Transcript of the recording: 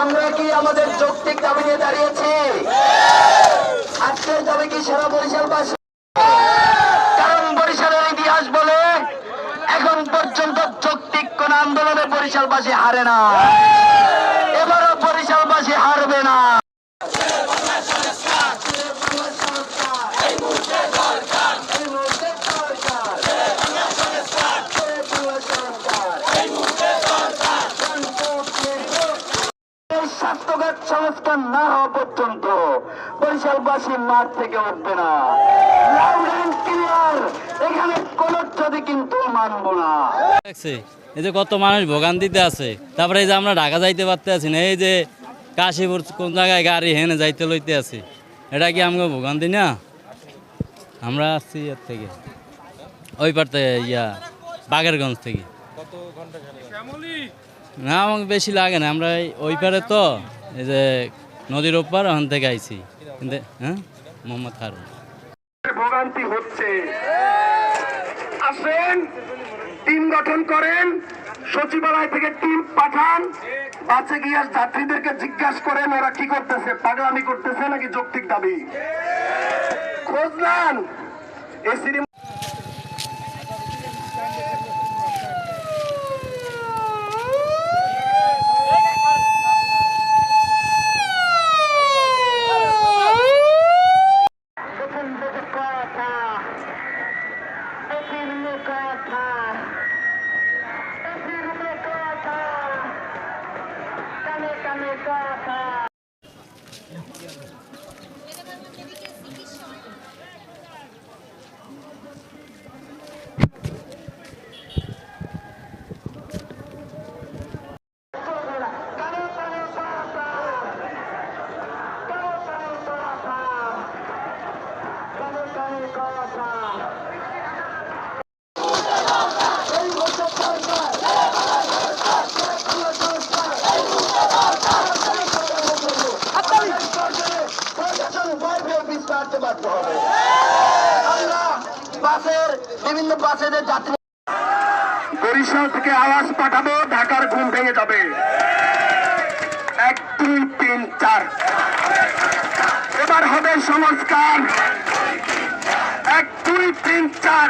আমরা কি আমাদের যৌক্তিক দাবি নিয়ে দাঁড়িয়েছি? আজকের দাবি কি সারা বরিশালবাসী? কারণ বরিশালের ইতিহাস বলে এখন পর্যন্ত যৌক্তিক কোন আন্দোলনে বরিশালবাসী হারে না, এবারও বরিশালবাসী হারবে না। স্বাস্থ্যগত সংস্কার না হওয়া পর্যন্ত বরিশালবাসী মাঠ থেকে উঠবে না। এখানে কোন যদি কিন্তু মানবো না। এই যে কত মানুষ ভোগান্তিতে আছে, তারপরে এই যে আমরা ঢাকা যাইতে পারতে আছি না, এই যে কাশীপুর কোন জায়গায় গাড়ি হেনে যাইতে লইতে আছি, এটা কি আমাকে ভোগান্তি না? আমরা আসছি এর থেকে ওই পারতে বাগেরগঞ্জ থেকে। না আমাকে বেশি লাগে না, আমরা ওই পারে তো এই যে নদীর ওপার ওখান থেকে আইছি। কিন্তু হ্যাঁ মোহাম্মদ হারুন। ভোগান্তি হচ্ছে, আসেন টিম গঠন করেন, সচিবালয় থেকে টিম পাঠান, বাসে গিয়ে যাত্রীদেরকে জিজ্ঞাসা করেন ওরা কি করতেছে, পাগলামি করতেছে নাকি যৌক্তিক দাবি খোঁজ নেন। বিভিন্ন বাসের যাত্রী বরিশাল থেকে আওয়াজ পাঠাবো, ঢাকার ঘুম ভেঙে যাবে। 1 2 3 4 এবার হবে সংস্কার। 1 2 3 4